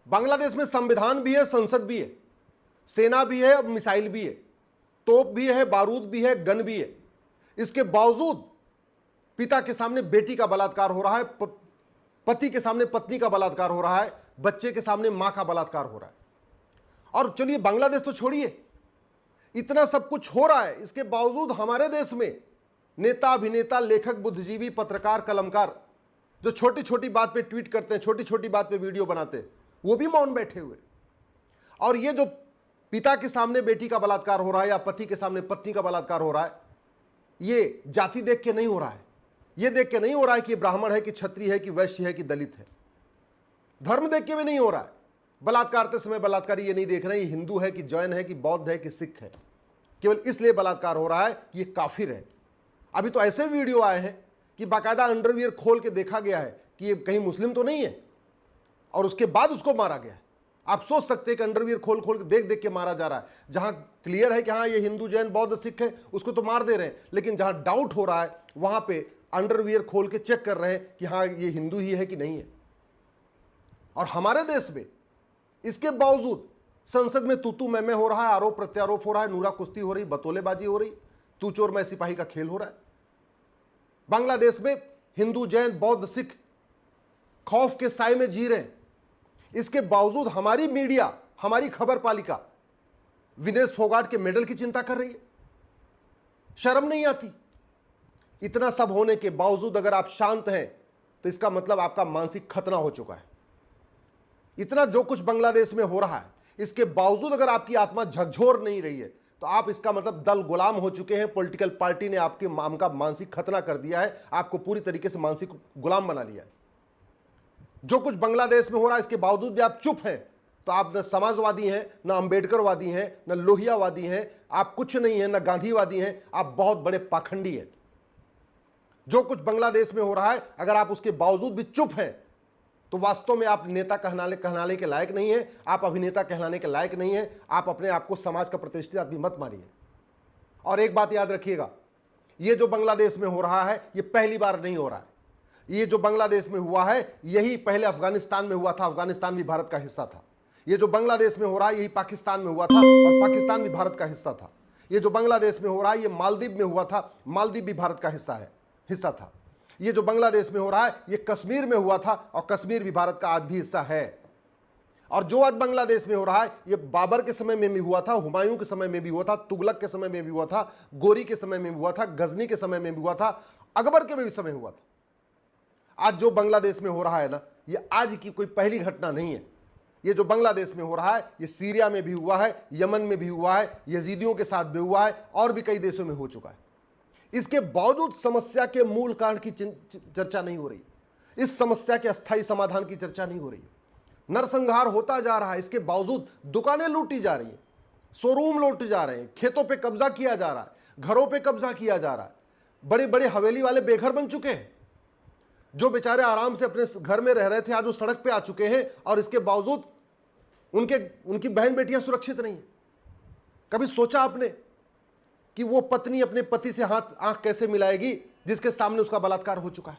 बांग्लादेश में संविधान भी है, संसद भी है, सेना भी है और मिसाइल भी है, तोप भी है, बारूद भी है, गन भी है। इसके बावजूद पिता के सामने बेटी का बलात्कार हो रहा है, पति के सामने पत्नी का बलात्कार हो रहा है, बच्चे के सामने मां का बलात्कार हो रहा है। और चलिए बांग्लादेश तो छोड़िए, इतना सब कुछ हो रहा है, इसके बावजूद हमारे देश में नेता, अभिनेता, लेखक, बुद्धिजीवी, पत्रकार, कलमकार जो छोटी छोटी बात पे ट्वीट करते हैं, छोटी छोटी बात पे वीडियो बनाते हैं, वो भी मौन बैठे हुए। और ये जो पिता के सामने बेटी का बलात्कार हो रहा है या पति के सामने पत्नी का बलात्कार हो रहा है, ये जाति देख के नहीं हो रहा है, ये देख के नहीं हो रहा है कि ये ब्राह्मण है कि क्षत्रिय है कि वैश्य है कि दलित है, धर्म देख के भी नहीं हो रहा है। बलात्कार करते समय बलात्कारी ये नहीं देख रहे हैं ये हिंदू है कि जैन है कि बौद्ध है कि सिख है, केवल इसलिए बलात्कार हो रहा है कि ये काफिर है। अभी तो ऐसे वीडियो आए हैं कि बाकायदा अंडरवियर खोल के देखा गया है कि ये कहीं मुस्लिम तो नहीं है, और उसके बाद उसको मारा गया है। आप सोच सकते हैं कि अंडरवियर खोल खोल के देख देख के मारा जा रहा है। जहां क्लियर है कि हाँ ये हिंदू, जैन, बौद्ध, सिख है, उसको तो मार दे रहे हैं, लेकिन जहां डाउट हो रहा है वहां पे अंडरवियर खोल के चेक कर रहे हैं कि हाँ ये हिंदू ही है कि नहीं है। और हमारे देश में इसके बावजूद संसद में तू मैं हो रहा है, आरोप प्रत्यारोप हो रहा है, नूरा कुश्ती हो रही, बतौलेबाजी हो रही, तू चोर मैं सिपाही का खेल हो रहा है। बांग्लादेश में हिंदू, जैन, बौद्ध, सिख खौफ के साए में जी रहे हैं। इसके बावजूद हमारी मीडिया, हमारी खबर पालिका विनेश फोगाट के मेडल की चिंता कर रही है। शर्म नहीं आती? इतना सब होने के बावजूद अगर आप शांत हैं तो इसका मतलब आपका मानसिक खतना हो चुका है। इतना जो कुछ बांग्लादेश में हो रहा है, इसके बावजूद अगर आपकी आत्मा झकझोर नहीं रही है तो आप इसका मतलब दल गुलाम हो चुके हैं। पॉलिटिकल पार्टी ने आपका मानसिक खतना कर दिया है, आपको पूरी तरीके से मानसिक गुलाम बना लिया है। जो कुछ बांग्लादेश में हो रहा है इसके बावजूद भी आप चुप हैं, तो आप न समाजवादी हैं, न अंबेडकरवादी हैं, न लोहियावादी हैं, आप कुछ नहीं हैं, न गांधीवादी हैं, आप बहुत बड़े पाखंडी हैं। जो कुछ बांग्लादेश में हो रहा है अगर आप उसके बावजूद भी चुप हैं तो वास्तव में आप नेता कहलाने के लायक नहीं है, आप अभिनेता कहलाने के लायक नहीं है। आप अपने आप को समाज का प्रतिष्ठित आदमी मत मानिए। और एक बात याद रखिएगा, ये जो बांग्लादेश में हो रहा है ये पहली बार नहीं हो रहा है। ये जो बांग्लादेश में हुआ है यही पहले अफगानिस्तान में हुआ था, अफगानिस्तान भी भारत का हिस्सा था। ये जो बांग्लादेश में हो रहा है यही पाकिस्तान में हुआ था और पाकिस्तान भी भारत का हिस्सा था। ये जो बांग्लादेश में हो रहा है ये मालदीव में हुआ था, मालदीव भी भारत का हिस्सा था। ये जो बांग्लादेश में हो रहा है ये कश्मीर में हुआ था और कश्मीर भी भारत का आज भी हिस्सा है। और जो आज बांग्लादेश में हो रहा है ये बाबर के समय में भी हुआ था, हुमायूं के समय में भी हुआ था, तुगलक के समय में भी हुआ था, गोरी के समय में भी हुआ था, गजनी के समय में भी हुआ था, अकबर के भी समय हुआ था। आज जो बांग्लादेश में हो रहा है ना ये आज की कोई पहली घटना नहीं है। ये जो बांग्लादेश में हो रहा है ये सीरिया में भी हुआ है, यमन में भी हुआ है, यजीदियों के साथ भी हुआ है और भी कई देशों में हो चुका है। इसके बावजूद समस्या के मूल कारण की चर्चा नहीं हो रही, इस समस्या के अस्थायी समाधान की चर्चा नहीं हो रही। नरसंहार होता जा रहा है, इसके बावजूद दुकानें लूटी जा रही हैं, शोरूम लूटे जा रहे हैं, खेतों पे कब्जा किया जा रहा है, घरों पे कब्जा किया जा रहा है। बड़े बड़े हवेली वाले बेघर बन चुके हैं। जो बेचारे आराम से अपने घर में रह रहे थे आज वो सड़क पे आ चुके हैं और इसके बावजूद उनकी बहन बेटियां सुरक्षित नहीं है। कभी सोचा आपने कि वो पत्नी अपने पति से आंख कैसे मिलाएगी जिसके सामने उसका बलात्कार हो चुका है?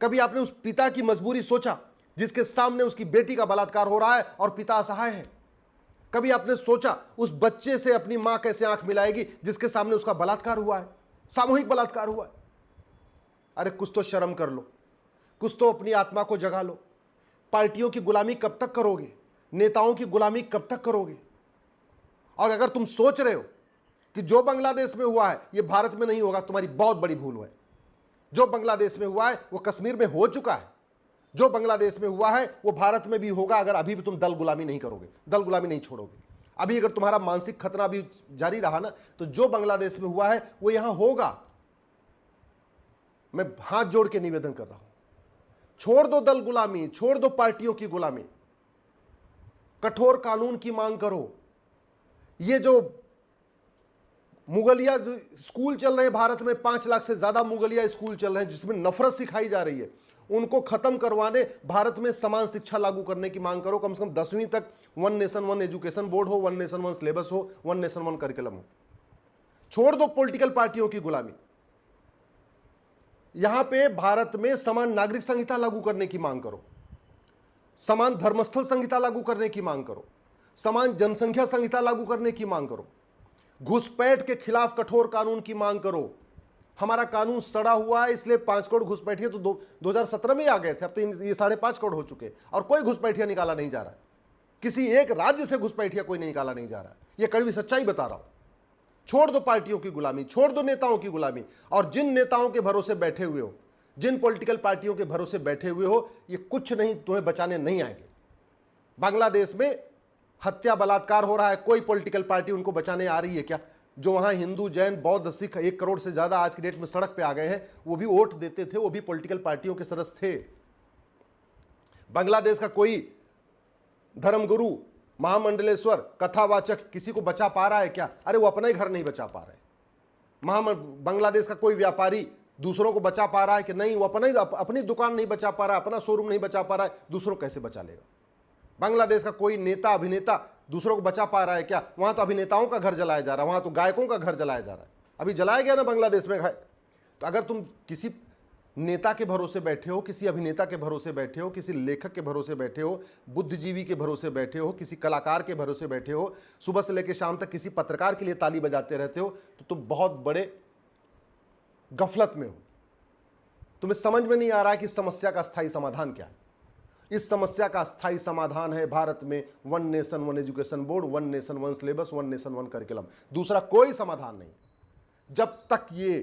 कभी आपने उस पिता की मजबूरी सोचा जिसके सामने उसकी बेटी का बलात्कार हो रहा है और पिता असहाय है? कभी आपने सोचा उस बच्चे से अपनी मां कैसे आंख मिलाएगी जिसके सामने उसका बलात्कार हुआ है, सामूहिक बलात्कार हुआ है? अरे कुछ तो शर्म कर लो, कुछ तो अपनी आत्मा को जगा लो। पार्टियों की गुलामी कब तक करोगे? नेताओं की गुलामी कब तक करोगे? और अगर तुम सोच रहे हो कि जो बांग्लादेश में हुआ है ये भारत में नहीं होगा, तुम्हारी बहुत बड़ी भूल है। जो बांग्लादेश में हुआ है वो कश्मीर में हो चुका है, जो बांग्लादेश में हुआ है वो भारत में भी होगा अगर अभी भी तुम दल गुलामी नहीं करोगे, दल गुलामी नहीं छोड़ोगे। अभी अगर तुम्हारा मानसिक खतरा अभी जारी रहा ना तो जो बांग्लादेश में हुआ है वो यहां होगा। मैं हाथ जोड़ के निवेदन कर रहा हूं, छोड़ दो दल गुलामी, छोड़ दो पार्टियों की गुलामी, कठोर कानून की मांग करो। ये जो मुगलिया जो स्कूल चल रहे हैं भारत में, 5 लाख से ज्यादा मुगलिया स्कूल चल रहे हैं जिसमें नफरत सिखाई जा रही है, उनको खत्म करवाने भारत में समान शिक्षा लागू करने की मांग करो। कम से कम 10वीं तक one nation one education board हो, वन नेशन वन सिलेबस हो, वन नेशन वन करिकुलम हो। छोड़ दो पॉलिटिकल पार्टियों की गुलामी। यहां पे भारत में समान नागरिक संहिता लागू करने की मांग करो। समान धर्मस्थल संहिता लागू करने की मांग करो, समान जनसंख्या संहिता लागू करने की मांग करो, घुसपैठ के खिलाफ कठोर कानून की मांग करो। हमारा कानून सड़ा हुआ है, इसलिए 5 करोड़ घुसपैठिए तो 2017 में आ गए थे, अब तो ये 5.5 करोड़ हो चुके और कोई घुसपैठिया निकाला नहीं जा रहा है। किसी एक राज्य से घुसपैठिया कोई नहीं निकाला नहीं जा रहा है। यह कड़वी सच्चाई बता रहा हूं। छोड़ दो पार्टियों की गुलामी, छोड़ दो नेताओं की गुलामी, और जिन नेताओं के भरोसे बैठे हुए हो, जिन पॉलिटिकल पार्टियों के भरोसे बैठे हुए हो, ये कुछ नहीं, तुम्हें बचाने नहीं आएंगे। बांग्लादेश में हत्या बलात्कार हो रहा है, कोई पॉलिटिकल पार्टी उनको बचाने आ रही है क्या? जो वहां हिंदू, जैन, बौद्ध, सिख 1 करोड़ से ज्यादा आज की डेट में सड़क पे आ गए हैं, वो भी वोट देते थे, वो भी पॉलिटिकल पार्टियों के सदस्य थे। बांग्लादेश का कोई धर्मगुरु, महामंडलेश्वर, कथावाचक किसी को बचा पा रहा है क्या? अरे वो अपना ही घर नहीं बचा पा रहे। बांग्लादेश का कोई व्यापारी दूसरों को बचा पा रहा है कि नहीं? वो अपनी दुकान नहीं बचा पा रहा है, अपना शोरूम नहीं बचा पा रहा है, दूसरों कैसे बचा लेगा? बांग्लादेश का कोई नेता, अभिनेता दूसरों को बचा पा रहा है क्या? वहां तो अभिनेताओं का घर जलाया जा रहा है, वहां तो गायकों का घर जलाया जा रहा है। अभी जलाया गया ना बांग्लादेश में। तो अगर तुम किसी नेता के भरोसे बैठे हो, किसी अभिनेता के भरोसे बैठे हो, किसी लेखक के भरोसे बैठे हो, बुद्धिजीवी के भरोसे बैठे हो, किसी कलाकार के भरोसे बैठे हो, सुबह से लेकर शाम तक किसी पत्रकार के लिए ताली बजाते रहते हो, तो तुम बहुत बड़े गफलत में हो। तुम्हें समझ में नहीं आ रहा है कि समस्या का स्थायी समाधान क्या है। इस समस्या का स्थायी समाधान है भारत में 1 nation 1 education board, 1 nation 1 syllabus, 1 nation 1 curriculum. दूसरा कोई समाधान नहीं। जब तक ये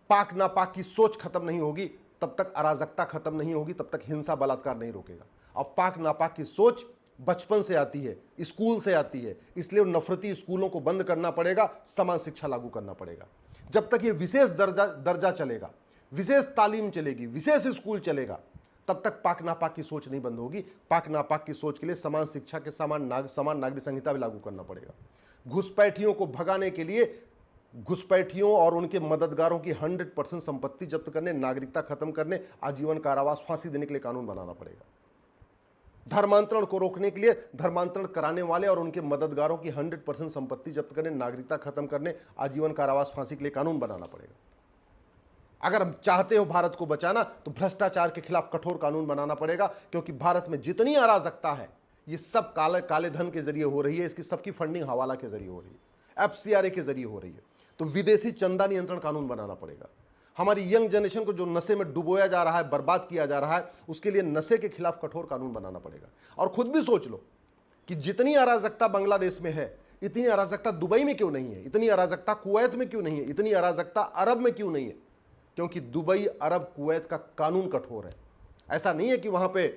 पाक नापाक की सोच खत्म नहीं होगी, तब तक अराजकता खत्म नहीं होगी, तब तक हिंसा बलात्कार नहीं रोकेगा। और पाक नापाक की सोच बचपन से आती है, स्कूल से आती है, इसलिए नफरती स्कूलों को बंद करना पड़ेगा, समान शिक्षा लागू करना पड़ेगा। जब तक ये विशेष दर्जा चलेगा, विशेष तालीम चलेगी, विशेष स्कूल चलेगा, तब तक पाक नापाक की सोच नहीं बंद होगी। पाक नापाक की सोच के लिए समान शिक्षा के समान नागरिक संहिता भी लागू करना पड़ेगा। घुसपैठियों को भगाने के लिए घुसपैठियों और उनके मददगारों की 100% संपत्ति जब्त करने, नागरिकता खत्म करने, आजीवन कारावास, फांसी देने के लिए कानून बनाना पड़ेगा। धर्मांतरण को रोकने के लिए धर्मांतरण कराने वाले और उनके मददगारों की 100% संपत्ति जब्त करने, नागरिकता खत्म करने, आजीवन कारावास, फांसी के लिए कानून बनाना पड़ेगा। अगर हम चाहते हो भारत को बचाना, तो भ्रष्टाचार के खिलाफ कठोर कानून बनाना पड़ेगा, क्योंकि भारत में जितनी अराजकता है, ये सब काले धन के जरिए हो रही है। इसकी सबकी फंडिंग हवाला के जरिए हो रही है, FCRA के जरिए हो रही है। तो विदेशी चंदा नियंत्रण कानून बनाना पड़ेगा। हमारी यंग जनरेशन को जो नशे में डुबोया जा रहा है, बर्बाद किया जा रहा है, उसके लिए नशे के खिलाफ कठोर कानून बनाना पड़ेगा। और खुद भी सोच लो कि जितनी अराजकता बांग्लादेश में है, इतनी अराजकता दुबई में क्यों नहीं है, इतनी अराजकता कुवैत में क्यों नहीं है, इतनी अराजकता अरब में क्यों नहीं है? क्योंकि दुबई, अरब, कुवैत का कानून कठोर है। ऐसा नहीं है कि वहां पे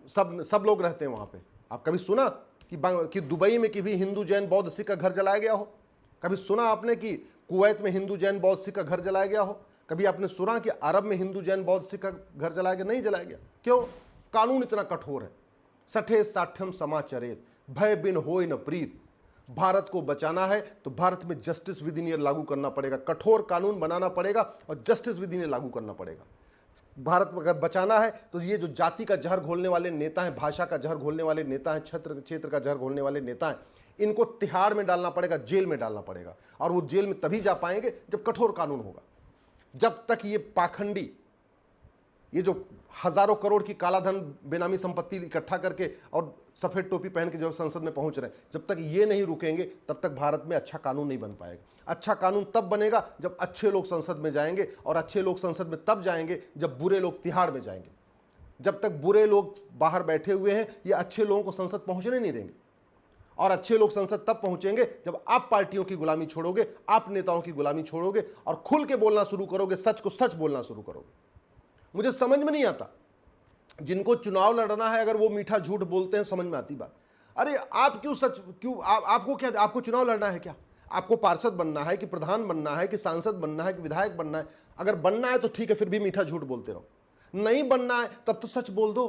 सब लोग रहते हैं वहां पे। आप कभी सुना कि दुबई में किसी हिंदू, जैन, बौद्ध, सिख का घर जलाया गया हो? कभी सुना आपने कि कुवैत में हिंदू, जैन, बौद्ध, सिख का घर जलाया गया हो? कभी आपने सुना कि अरब में हिंदू, जैन, बौद्ध, सिख का घर जलाया गया? नहीं जलाया गया। क्यों? कानून इतना कठोर है। सठे साठ्यम समाचरेत, भय बिन होय न प्रीत। भारत को बचाना है तो भारत में जस्टिस विद इन लागू करना पड़ेगा, कठोर कानून बनाना पड़ेगा और जस्टिस विद इन लागू करना पड़ेगा। भारत में अगर बचाना है तो ये जो जाति का जहर घोलने वाले नेता हैं, भाषा का जहर घोलने वाले नेता हैं, क्षेत्र का जहर घोलने वाले नेता हैं, इनको तिहाड़ में डालना पड़ेगा, जेल में डालना पड़ेगा। और वो जेल में तभी जा पाएंगे जब कठोर कानून होगा। जब तक ये पाखंडी, ये जो हजारों करोड़ की कालाधन, बेनामी संपत्ति इकट्ठा करके और सफेद टोपी पहन के जो संसद में पहुंच रहे हैं, जब तक ये नहीं रुकेंगे, तब तक भारत में अच्छा कानून नहीं बन पाएगा। अच्छा कानून तब बनेगा जब अच्छे लोग संसद में जाएंगे, और अच्छे लोग संसद में तब जाएंगे जब बुरे लोग तिहाड़ में जाएंगे। जब तक बुरे लोग बाहर बैठे हुए हैं, ये अच्छे लोगों को संसद पहुंचने नहीं देंगे। और अच्छे लोग संसद तब पहुंचेंगे जब आप पार्टियों की गुलामी छोड़ोगे, आप नेताओं की गुलामी छोड़ोगे और खुल के बोलना शुरू करोगे, सच को सच बोलना शुरू करोगे। मुझे समझ में नहीं आता, जिनको चुनाव लड़ना है अगर वो मीठा झूठ बोलते हैं, समझ में आती बात। अरे आप क्यों सच, क्यों आपको क्या, आपको चुनाव लड़ना है क्या? आपको पार्षद बनना है कि प्रधान बनना है कि सांसद बनना है कि विधायक बनना है? अगर बनना है तो ठीक है, फिर भी मीठा झूठ बोलते रहो। नहीं बनना है तब तो सच बोल दो,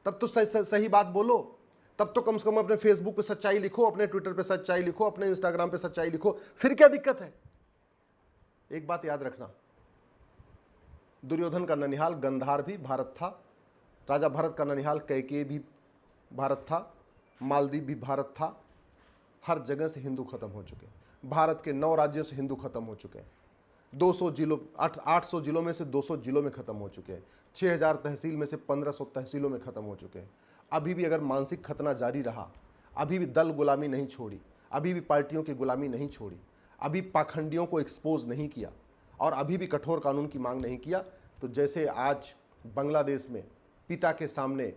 तब तो सही बात बोलो, तब तो कम से कम अपने फेसबुक पे सच्चाई लिखो, अपने ट्विटर पे सच्चाई लिखो, अपने इंस्टाग्राम पे सच्चाई लिखो। फिर क्या दिक्कत है? एक बात याद रखना, दुर्योधन का ननिहाल गंधार भी भारत था, राजा भरत का ननिहाल कैकेयी भी भारत था, मालदीव भी भारत था। हर जगह से हिंदू खत्म हो चुके हैं। भारत के 9 राज्यों से हिंदू खत्म हो चुके हैं। 200 जिलों, 800 जिलों में से 200 जिलों में खत्म हो चुके हैं। 6000 तहसील में से 1500 तहसीलों में ख़त्म हो चुके हैं। अभी भी अगर मानसिक खतना जारी रहा, अभी भी दल गुलामी नहीं छोड़ी, अभी भी पार्टियों की गुलामी नहीं छोड़ी, अभी पाखंडियों को एक्सपोज नहीं किया और अभी भी कठोर कानून की मांग नहीं किया, तो जैसे आज बांग्लादेश में पिता के सामने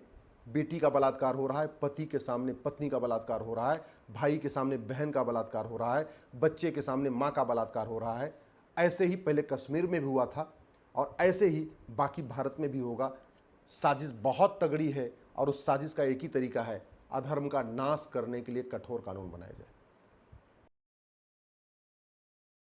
बेटी का बलात्कार हो रहा है, पति के सामने पत्नी का बलात्कार हो रहा है, भाई के सामने बहन का बलात्कार हो रहा है, बच्चे के सामने माँ का बलात्कार हो रहा है, ऐसे ही पहले कश्मीर में भी हुआ था और ऐसे ही बाकी भारत में भी होगा। साजिश बहुत तगड़ी है और उस साजिश का एक ही तरीका है, अधर्म का नाश करने के लिए कठोर कानून बनाए जाए।